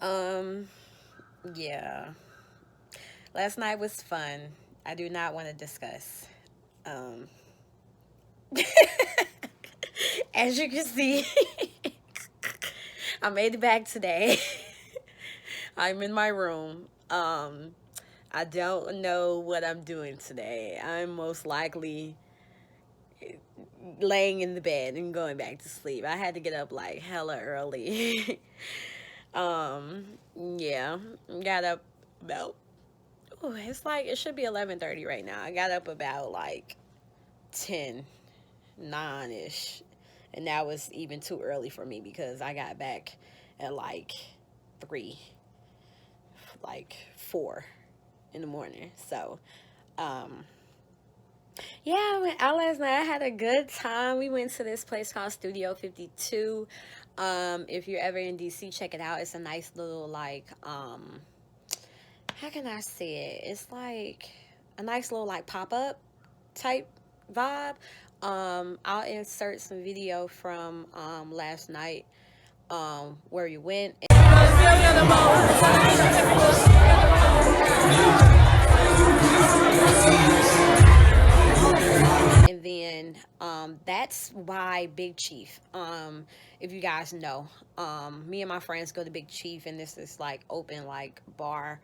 Um, yeah. Last night was fun. I do not want to discuss. Um, as you can see, I made it back today. I'm in my room. I don't know what I'm doing today. I'm most likely laying in the bed and going back to sleep. I had to get up like hella early. um, yeah, got up about. Ooh, it's like it should be 11:30 right now. I got up about like 10, 9-ish, and that was even too early for me because I got back at like 3, like 4 in the morning. So, um, yeah, I went out last night. I had a good time. We went to this place called Studio 52. If you're ever in DC, check it out. It's a nice little like how can I say it? It's like a nice little like pop-up type vibe. I'll insert some video from last night where we went. And then that's why Big Chief. If you guys know, me and my friends go to Big Chief, and this is like open like bar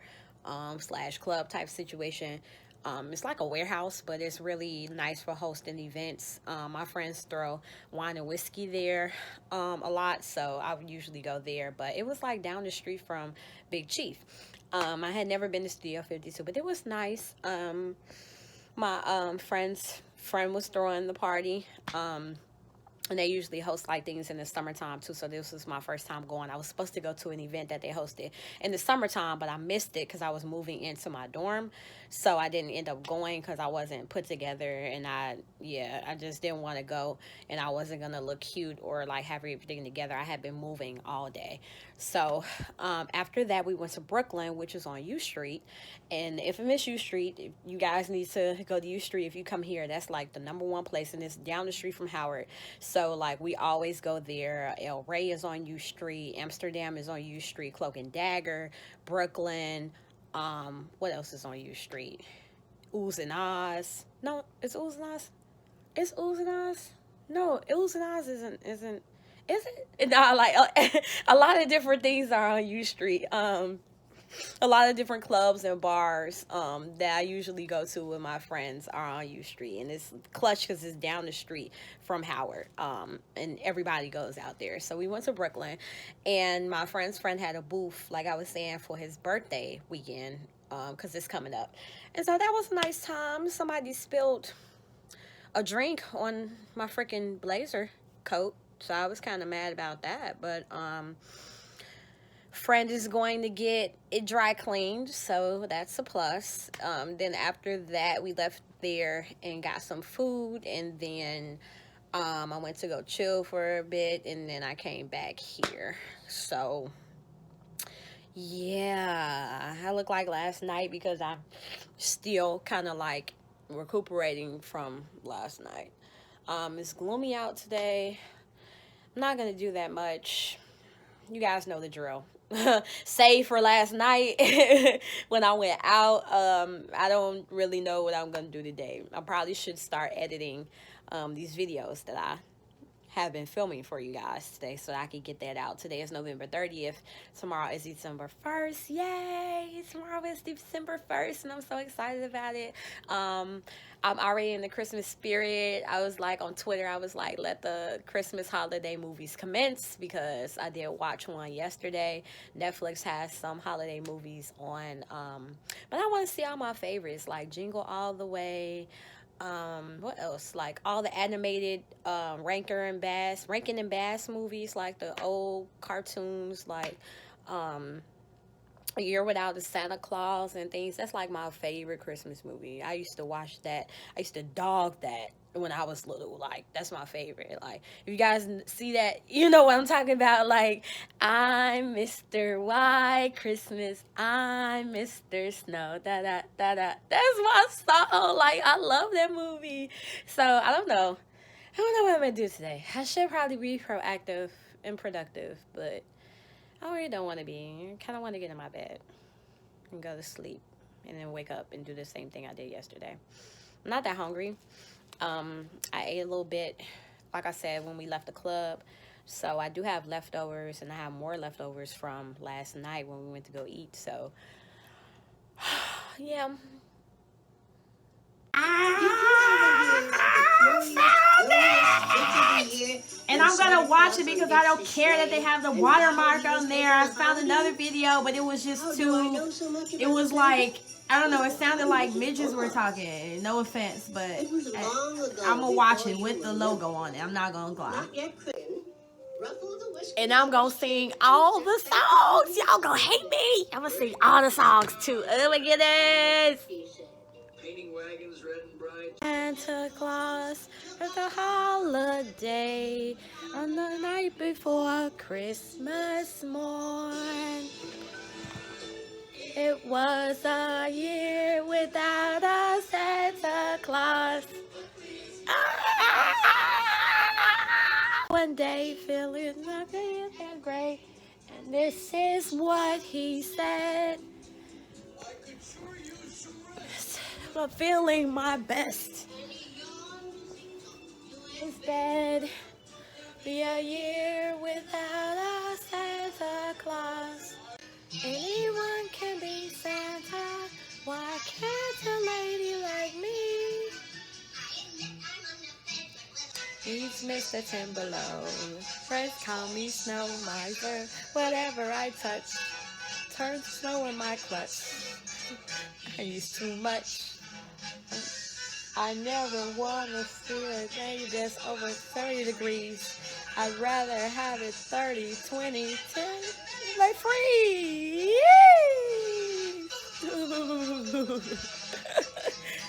slash club type situation. It's like a warehouse, but it's really nice for hosting events. My friends throw wine and whiskey there a lot, so I would usually go there. But it was like down the street from Big Chief. I had never been to Studio 52, but it was nice. My friend's friend was throwing the party. And they usually host like things in the summertime too. So this was my first time going. I was supposed to go to an event that they hosted in the summertime, but I missed it because I was moving into my dorm. So I didn't end up going because I wasn't put together, and I just didn't want to go, and I wasn't gonna look cute or like have everything together. I had been moving all day. So after that, we went to Brooklyn, which is on U Street, and the infamous U Street. You guys need to go to U Street if you come here. That's like the #1 place, and it's down the street from Howard. So like we always go there. El Rey is on U Street. Amsterdam is on U Street. Cloak and Dagger, Brooklyn. What else is on U Street? Ooze and Oz. No, it's Ooze and Oz. It's Ooze and Oz. No, Ooze and Oz isn't. Is it? No, like a lot of different things are on U Street. A lot of different clubs and bars that I usually go to with my friends are on U Street, and it's clutch because it's down the street from Howard, and everybody goes out there. So we went to Brooklyn, and my friend's friend had a booth, like I was saying, for his birthday weekend because it's coming up, and so that was a nice time. Somebody spilled a drink on my freaking blazer coat, so I was kind of mad about that, but friend is going to get it dry cleaned, so that's a plus. Then after that, we left there and got some food, and then I went to go chill for a bit, and then I came back here. So yeah, I look like last night because I'm still kind of like recuperating from last night. It's gloomy out today. I'm not gonna do that much. You guys know the drill. Save for last night when I went out. I don't really know what I'm gonna do today. I probably should start editing these videos that I have been filming for you guys today so I can get that out. Today is November 30th. Tomorrow is December 1st. Yay! Tomorrow is December 1st, and I'm so excited about it. I'm already in the Christmas spirit. I was like on Twitter, I was like, let the Christmas holiday movies commence, because I did watch one yesterday. Netflix has some holiday movies on, but I want to see all my favorites, like Jingle All the Way. What else? Like all the animated Rankin and Bass movies, like the old cartoons, like A Year Without a Santa Claus and things. That's like my favorite Christmas movie. I used to watch that. I used to dog that when I was little. Like, that's my favorite. Like, if you guys see that, you know what I'm talking about. Like, I'm Mr. White Christmas, I'm Mr. Snow, da da da da. That's my song. Like, I love that movie. So I don't know what I'm gonna do today. I should probably be proactive and productive, but I really don't want to be. I kind of want to get in my bed and go to sleep and then wake up and do the same thing I did yesterday. I'm not that hungry. I ate a little bit, like I said, when we left the club. So I do have leftovers, and I have more leftovers from last night when we went to go eat. So, yeah. And I'm gonna watch it because I don't care that they have the watermark on there. I found another video, but it was just too, it was like, I don't know, it sounded like midgets were talking. No offense, but I'm gonna watch it with the logo on it. I'm not gonna lie. And I'm gonna sing all the songs. Y'all gonna hate me. I'm gonna sing all the songs too. Oh my goodness. Painting wagons red and bright. Santa Claus for the holiday on the night before Christmas morn. It was a year without a Santa Claus. One day feeling nothing and gray, and this is what he said. But feeling my best. Instead, be a year without a Santa Claus. Anyone can be Santa. Why can't a lady like me? He's Mr. Timberlake. Friends call me Snow Miser. Whatever I touch turns snow in my clutch. I use too much. I never want to see a day that's over 30 degrees. I'd rather have it 30, 20, 10, like free.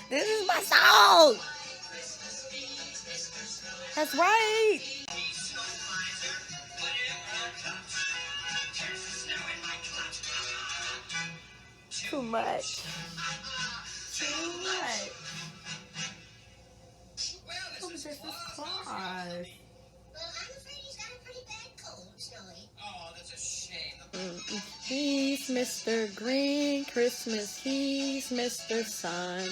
This is my song. That's right. Too much. Too much. This is Claus. Well, I'm afraid he's got a pretty bad cold, Snowy. Oh, that's a shame. He's Mr. Green Christmas. He's Mr. Sun.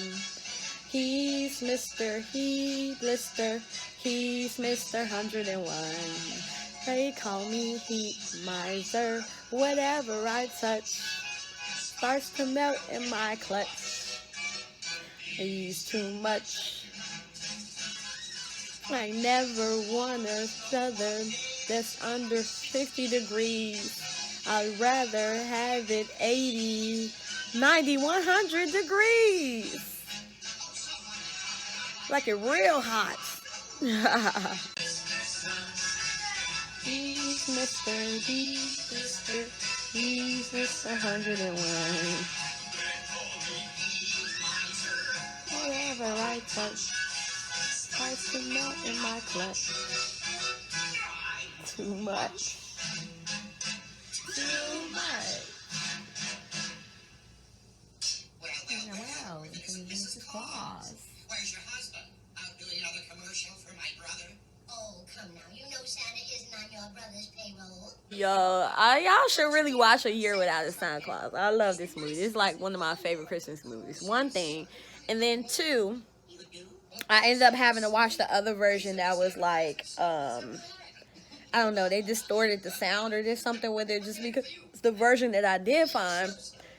He's Mr. Heat Blister. He's Mr. 101. They call me Heat Miser. Whatever I touch starts to melt in my clutch. I use too much. I never want a southern that's under 50 degrees. I'd rather have it 80, 90, 100 degrees. Like it real hot. He's Mr. He's Mr. 101. Whatever I touch starts to melt in my clutch. Too much. Too much. Well, this is Claus. Where's your husband? Out doing another commercial for my brother? Oh, come now. You know Santa isn't on your brother's payroll. Yo, y'all should really watch A Year Without a Santa Claus. I love this movie. It's like one of my favorite Christmas movies. One thing. And then two, I ended up having to watch the other version that was like, I don't know, they distorted the sound or did something with it, just because the version that I did find,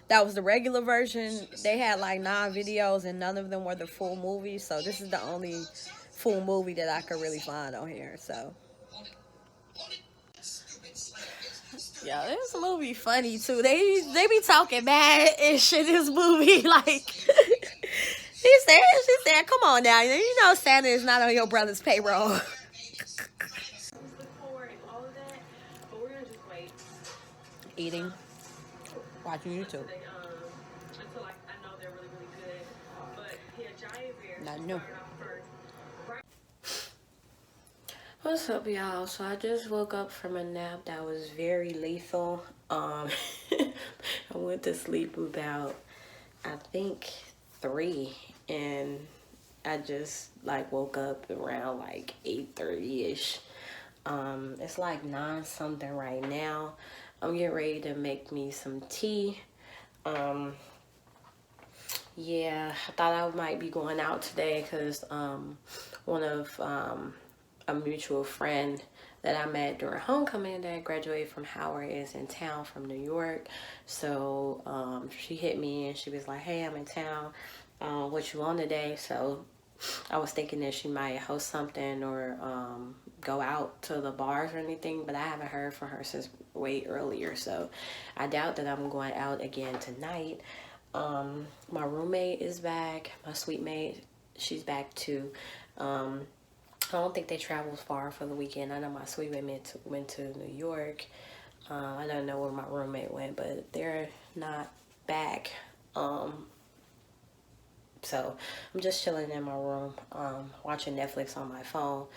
that was the regular version. They had like 9 videos and none of them were the full movie. So this is the only full movie that I could really find on here. So yeah, this movie funny too. They be talking bad and shit in this movie. Like she said, come on now. You know Santa is not on your brother's payroll. Eating, watching YouTube. Nothing new. What's up, y'all? So I just woke up from a nap that was very lethal. I went to sleep about, I think, 3, and I just like woke up around like 8:30ish. It's like 9 something right now. I'm getting ready to make me some tea. Yeah, I thought I might be going out today because one of a mutual friend that I met during homecoming that graduated from Howard is in town from New York. So she hit me and she was like, hey, I'm in town. What you on today? So I was thinking that she might host something or go out to the bars or anything, but I haven't heard from her since way earlier. So I doubt that I'm going out again tonight. My roommate is back. My suite mate, she's back too. I don't think they traveled far for the weekend. I know my suite mate went to New York. I don't know where my roommate went, but they're not back. So I'm just chilling in my room, watching Netflix on my phone.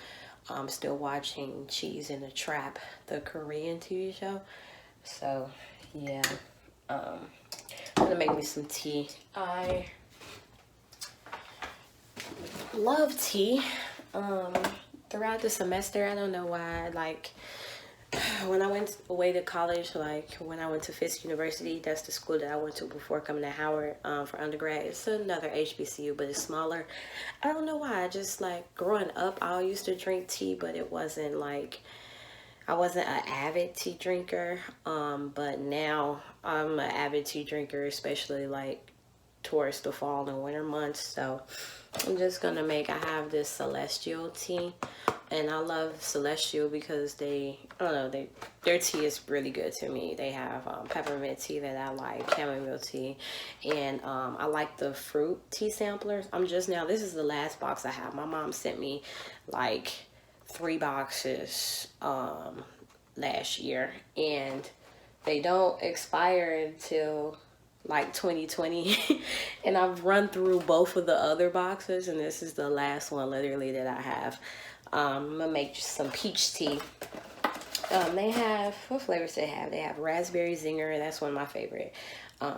I'm still watching Cheese in the Trap, the Korean TV show. So yeah, I'm gonna make me some tea. I love tea. Throughout the semester, I don't know why, like, when I went away to college, like when I went to Fisk University, that's the school that I went to before coming to Howard for undergrad. It's another HBCU, but it's smaller. I don't know why. I just, like, growing up, I used to drink tea, but it wasn't like, I wasn't an avid tea drinker. But now I'm an avid tea drinker, especially like towards the fall and winter months. So I'm just gonna I have this Celestial tea, and I love Celestial because I don't know, their tea is really good to me. They have peppermint tea that I like, chamomile tea, and I like the fruit tea samplers. This is the last box I have. My mom sent me like 3 boxes last year, and they don't expire until like 2020 and I've run through both of the other boxes, and this is the last one literally that I have. I'm gonna make some peach tea. They have, what flavors they have? They have raspberry zinger, that's one of my favorite.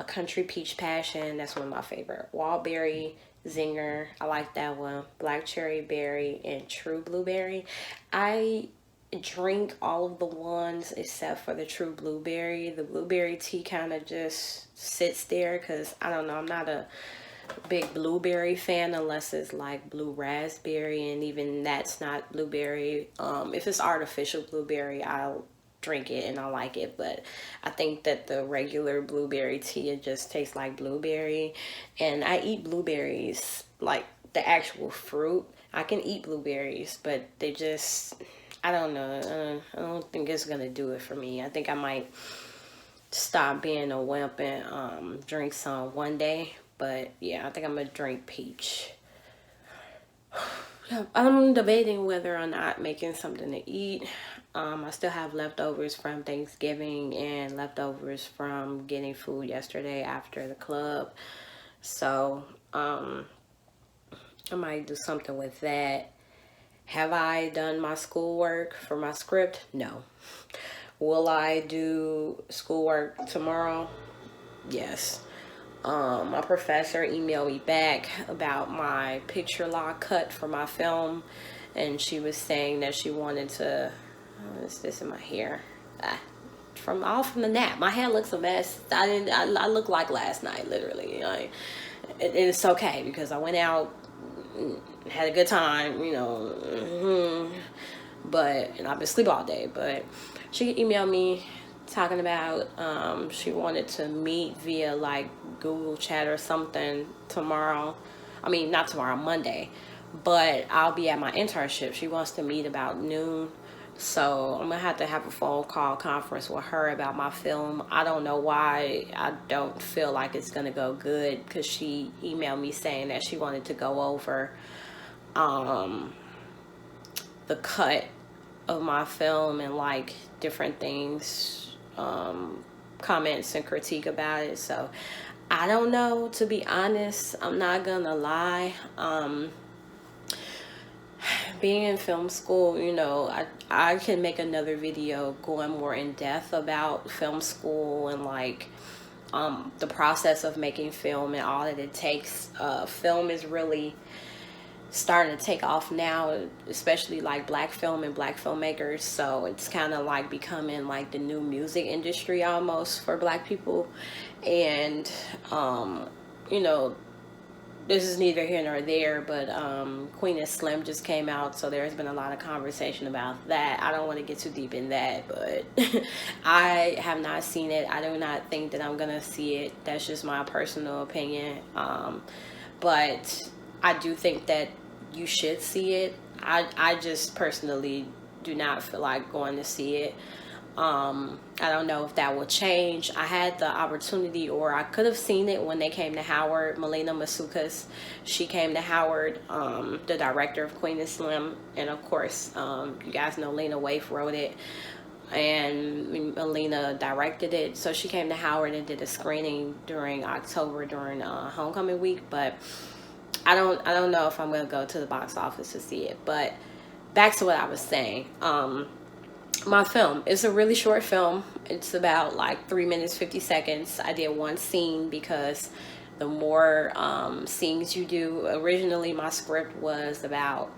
Country peach passion, that's one of my favorite. Wallberry zinger, I like that one. Black cherry berry and true blueberry. I drink all of the ones except for the true blueberry. The blueberry tea kind of just sits there because I don't know, I'm not a big blueberry fan unless it's like blue raspberry, and even that's not blueberry. If it's artificial blueberry, I'll drink it and I like it, but I think that the regular blueberry tea, it just tastes like blueberry. And I eat blueberries, like the actual fruit. I can eat blueberries, but they just, I don't know. I don't think it's gonna do it for me. I think I might stop being a wimp and drink some one day. But yeah, I think I'm gonna drink peach. I'm debating whether or not making something to eat. I still have leftovers from Thanksgiving and leftovers from getting food yesterday after the club. So I might do something with that. Have I done my schoolwork for my script? No. Will I do schoolwork tomorrow? Yes. My professor emailed me back about my picture log cut for my film, and she was saying that she wanted to, what's this in my hair? From the nap. My hair looks a mess. I look like last night, literally. It's okay because I went out, had a good time, and I've been asleep all day. But she emailed me talking about she wanted to meet via like Google Chat or something tomorrow. I mean, not tomorrow, Monday. But I'll be at my internship. She wants to meet about noon. So I'm going to have a phone call conference with her about my film. I don't know why I don't feel like it's going to go good, because she emailed me saying that she wanted to go over the cut of my film and like different things, comments and critique about it. So I don't know, to be honest. I'm not going to lie. Being in film school, I can make another video going more in depth about film school and like the process of making film and all that it takes. Film is really starting to take off now, especially like black film and black filmmakers. So it's kind of like becoming like the new music industry almost for black people. And you know, this is neither here nor there, but Queen and Slim just came out, so there's been a lot of conversation about that. I don't want to get too deep in that, but I have not seen it. I do not think that I'm gonna see it. That's just my personal opinion. But I do think that you should see it. I just personally do not feel like going to see it. I don't know if that will change. I had the opportunity, or I could have seen it when they came to Howard. Melina Masukas, she came to Howard, the director of Queen and Slim, and of course, you guys know Lena Waithe wrote it, and Melina directed it. So she came to Howard and did a screening during October during homecoming week. But I don't know if I'm gonna go to the box office to see it. But back to what I was saying. My film, it's a really short film. It's about like 3 minutes 50 seconds. I did one scene because the more scenes you do, originally my script was about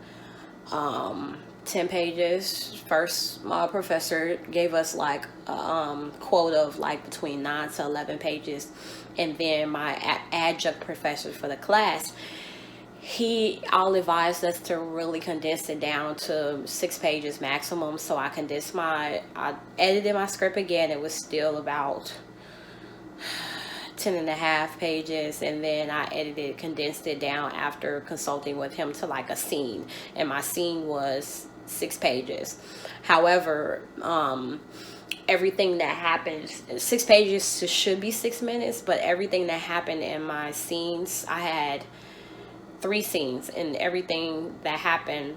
10 pages. First, my professor gave us like a quota of like between 9 to 11 pages, and then my adjunct professor for the class, he all advised us to really condense it down to 6 pages maximum. So I edited my script again. It was still about 10 and a half pages, and then I condensed it down after consulting with him to like a scene, and my scene was 6 pages. However, everything that happens, 6 pages should be 6 minutes, but everything that happened in my scenes, I had 3 scenes, and everything that happened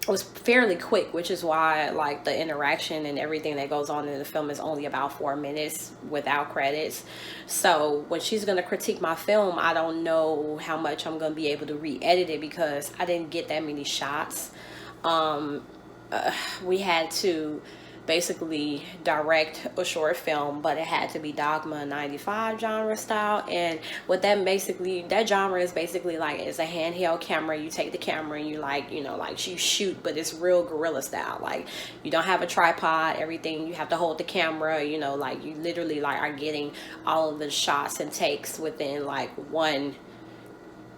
was fairly quick, which is why like the interaction and everything that goes on in the film is only about 4 minutes without credits. So when she's going to critique my film, I don't know how much I'm going to be able to re-edit it because I didn't get that many shots. We had to basically direct a short film, but it had to be Dogma 95 genre style. And what that genre is basically like, it's a handheld camera. You take the camera and you like, like you shoot, but it's real guerrilla style. Like you don't have a tripod, everything, you have to hold the camera, like you literally like are getting all of the shots and takes within like one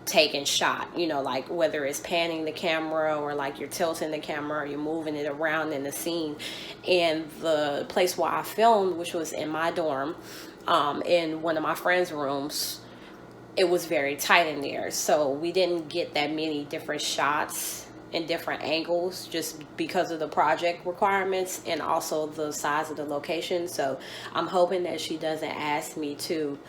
taken shot, like whether it's panning the camera or like you're tilting the camera or you're moving it around in the scene. And the place where I filmed, which was in my dorm, in one of my friends' rooms, it was very tight in there, so we didn't get that many different shots in different angles just because of the project requirements and also the size of the location. So I'm hoping that she doesn't ask me to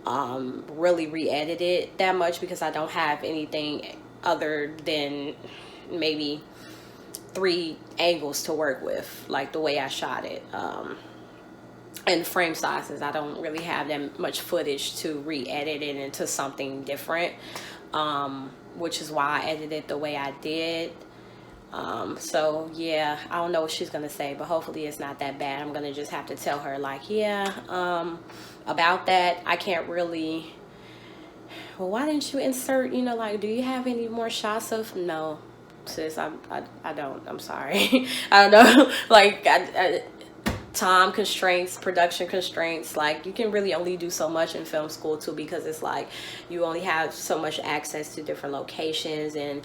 really re-edit it that much, because I don't have anything other than maybe 3 angles to work with, like the way I shot it, and frame sizes. I don't really have that much footage to re-edit it into something different, which is why I edited it the way I did. So yeah, I don't know what she's gonna say, but hopefully it's not that bad. I'm gonna just have to tell her like, yeah, about that, I can't really, well, why didn't you insert, like, do you have any more shots of, no, sis, I don't, I'm sorry. I don't know, like, time constraints, production constraints, like you can really only do so much in film school too, because it's like you only have so much access to different locations, and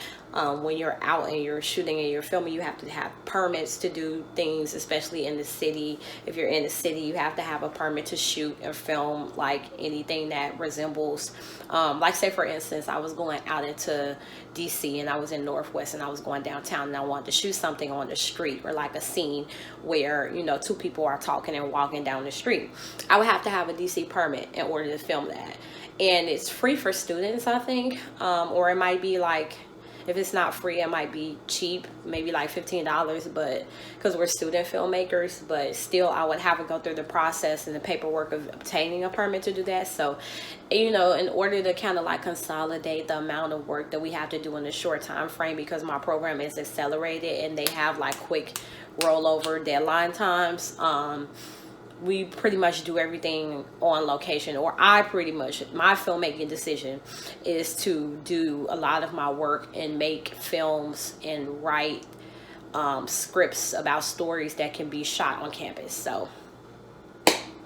when you're out and you're shooting and you're filming, you have to have permits to do things, especially in the city. If you're in the city, you have to have a permit to shoot and film like anything that resembles, like say for instance, I was going out into DC and I was in Northwest and I was going downtown and I wanted to shoot something on the street, or like a scene where 2 people are talking and walking down the street. I would have to have a DC permit in order to film that, and it's free for students, I think, or it might be like, if it's not free, it might be cheap, maybe like $15, but because we're student filmmakers, but still I would have to go through the process and the paperwork of obtaining a permit to do that. So, in order to kind of like consolidate the amount of work that we have to do in a short time frame, because my program is accelerated and they have like quick rollover deadline times, we pretty much do everything on location, or I pretty much, my filmmaking decision is to do a lot of my work and make films and write scripts about stories that can be shot on campus. So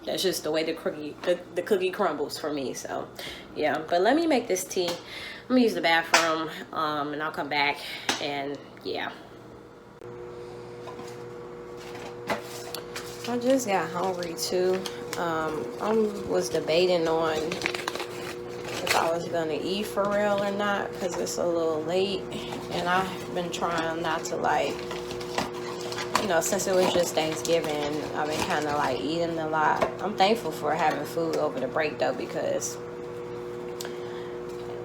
that's just the way the cookie crumbles for me. So yeah, but let me make this tea. I'm gonna use the bathroom, and I'll come back, and yeah. I just got hungry too. I was debating on if I was gonna eat for real or not, because it's a little late, and I've been trying not to, like, you know, since it was just Thanksgiving, I've been kind of like eating a lot. I'm thankful for having food over the break though, because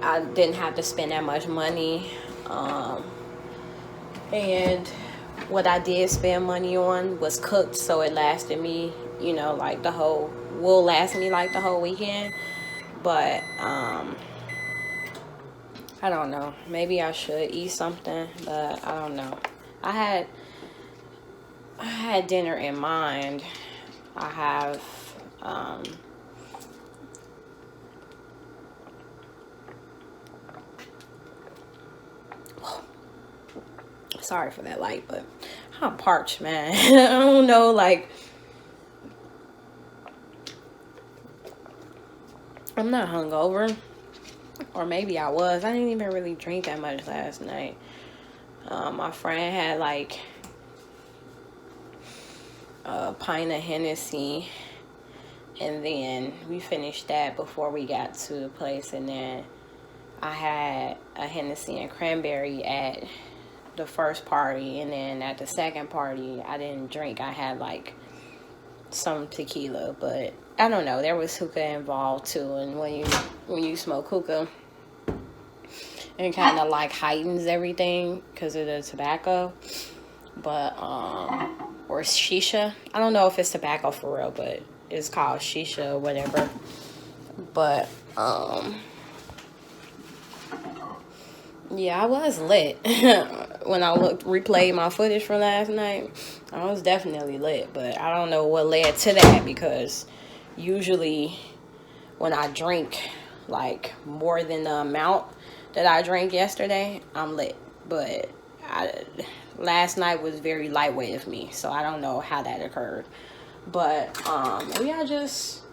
I didn't have to spend that much money, and what I did spend money on was cooked, so it lasted me, you know, like will last me like the whole weekend. But I don't know, maybe I should eat something, but I don't know. I had dinner in mind. I have sorry for that light, but I'm parched, man. I don't know, like, I'm not hungover, or maybe I was. I didn't even really drink that much last night. My friend had like a pint of Hennessy, and then we finished that before we got to the place, and then I had a Hennessy and cranberry at the first party, and then at the second party I didn't drink. I had like some tequila, but I don't know, there was hookah involved too, and when you smoke hookah, it kind of like heightens everything because of the tobacco. But or shisha, I don't know if it's tobacco for real, but it's called shisha or whatever. But yeah, I was lit. When I replayed my footage from last night, I was definitely lit, but I don't know what led to that, because usually when I drink like more than the amount that I drank yesterday, I'm lit. But last night was very lightweight of me, so I don't know how that occurred. But maybe I just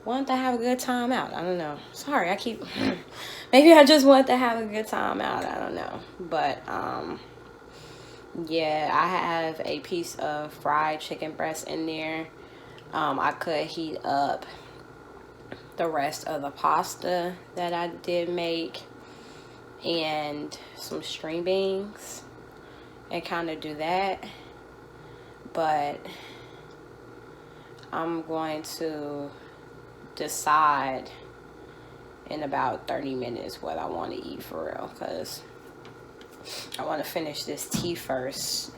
wanted to have a good time out. I don't know. Sorry, maybe I just wanted to have a good time out. I don't know. But yeah, I have a piece of fried chicken breast in there. I could heat up the rest of the pasta that I did make and some string beans and kind of do that. But I'm going to decide in about 30 minutes what I want to eat for real, because I want to finish this tea first.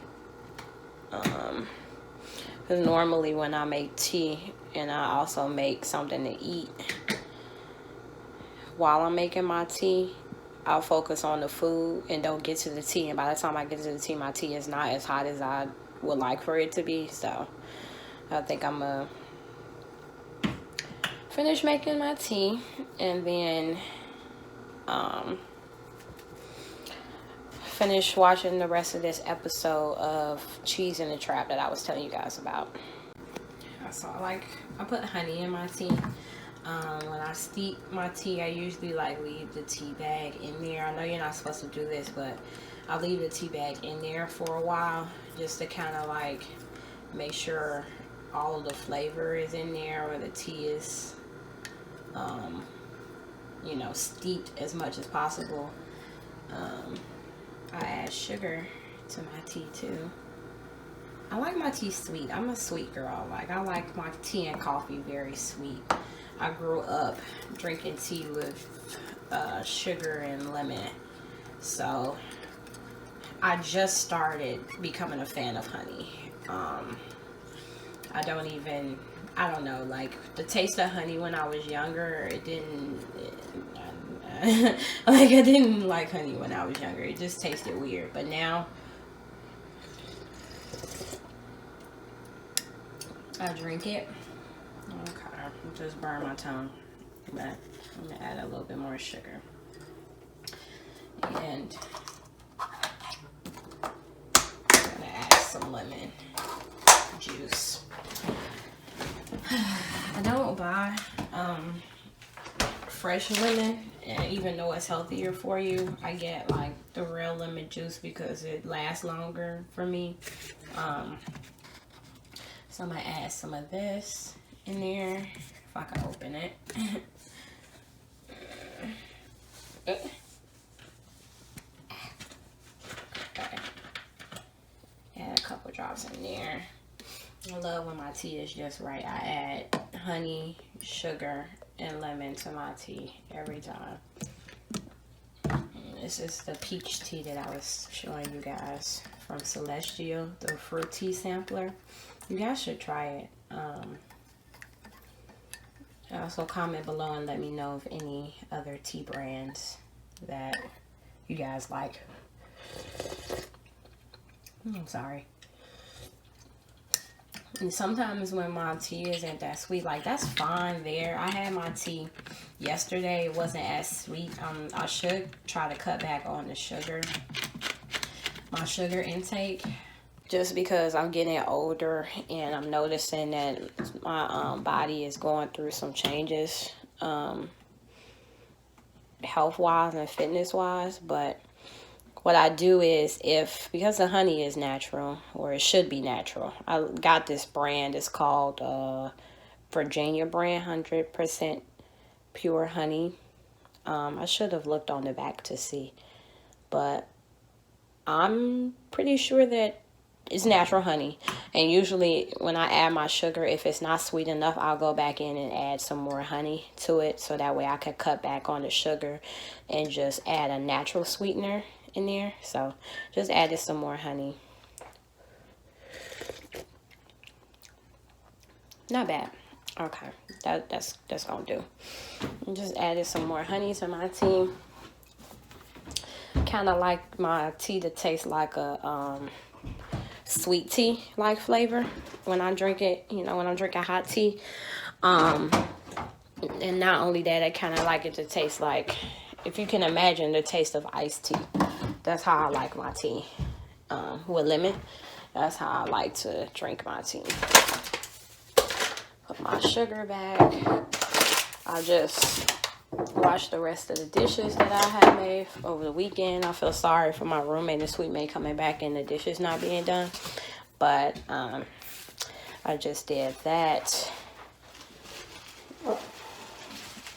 Because normally when I make tea and I also make something to eat while I'm making my tea, I'll focus on the food and don't get to the tea, and by the time I get to the tea, my tea is not as hot as I would like for it to be. So I think I'm gonna finish making my tea and then finish watching the rest of this episode of Cheese in the Trap that I was telling you guys about. So I put honey in my tea. When I steep my tea, I usually like leave the tea bag in there. I know you're not supposed to do this, but I leave the tea bag in there for a while just to kind of like make sure all of the flavor is in there, or the tea is you know, steeped as much as possible. I add sugar to my tea too. I like my tea sweet. I'm a sweet girl. Like, I like my tea and coffee very sweet. I grew up drinking tea with sugar and lemon, so I just started becoming a fan of honey. I don't know, like, the taste of honey when I was younger, I didn't like honey when I was younger. It just tasted weird. But now I drink it. Okay, just burn my tongue, but I'm gonna add a little bit more sugar. And I'm gonna add some lemon juice. I don't buy fresh lemon, and even though it's healthier for you, I get like the real lemon juice because it lasts longer for me. So I'm gonna add some of this in there if I can open it. Okay. Add a couple drops in there. I love when my tea is just right. I add honey, sugar, and lemon to my tea every time. This is the peach tea that I was showing you guys from Celestial, the fruit tea sampler. You guys should try it. Also comment below and let me know of any other tea brands that you guys like. I'm sorry. And sometimes when my tea isn't that sweet, like that's fine there. I had my tea yesterday. It wasn't as sweet. I should try to cut back on the sugar, my sugar intake, just because I'm getting older and I'm noticing that my body is going through some changes, health-wise and fitness-wise. But what I do is, because the honey is natural, or it should be natural, I got this brand. It's called Virginia brand, 100% pure honey. I should have looked on the back to see, but I'm pretty sure that it's natural honey. And usually when I add my sugar, if it's not sweet enough, I'll go back in and add some more honey to it, so that way I can cut back on the sugar and just add a natural sweetener in there. So just added some more honey. Not bad. Okay, that's gonna do. And just added some more honey to my tea. Kind of like my tea to taste like a sweet tea like flavor when I drink it, you know, when I'm drinking hot tea. And not only that, I kind of like it to taste like, if you can imagine the taste of iced tea. That's how I like my tea, with lemon. That's how I like to drink my tea. Put my sugar back. I'll just wash the rest of the dishes that I had made over the weekend. I feel sorry for my roommate and sweet mate coming back and the dishes not being done, but I just did that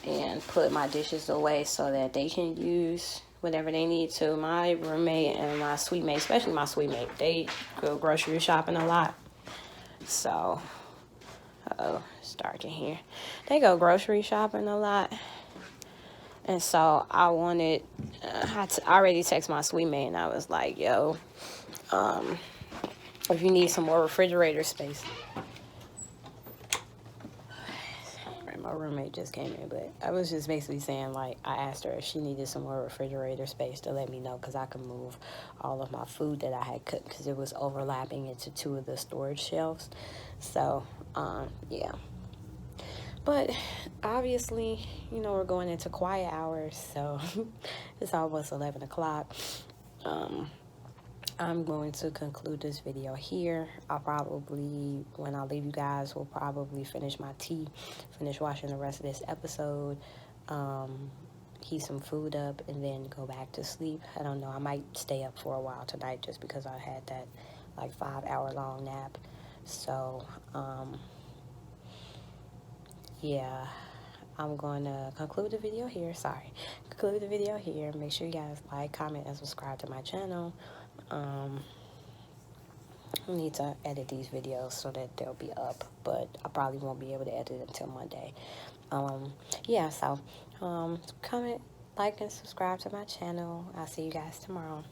and put my dishes away so that they can use whatever they need to. My roommate and my sweet mate, especially my sweet mate, they go grocery shopping a lot. So it's dark in here. They go grocery shopping a lot. And so I wanted, I already texted my sweet mate and I was like, yo, if you need some more refrigerator space. My roommate just came in, but I was just basically saying, like, I asked her if she needed some more refrigerator space to let me know, because I could move all of my food that I had cooked, because it was overlapping into 2 of the storage shelves. So, yeah. But obviously, you know, we're going into quiet hours, so it's almost 11 o'clock. I'm going to conclude this video here. I'll probably, when I leave you guys, will probably finish my tea, finish watching the rest of this episode, heat some food up, and then go back to sleep. I don't know. I might stay up for a while tonight just because I had that, like, 5-hour-long nap. So, yeah, I'm going to conclude the video here. Sorry. Conclude the video here. Make sure you guys like, comment, and subscribe to my channel. I need to edit these videos so that they'll be up, but I probably won't be able to edit until Monday. Yeah, so comment, like, and subscribe to my channel. I'll see you guys tomorrow.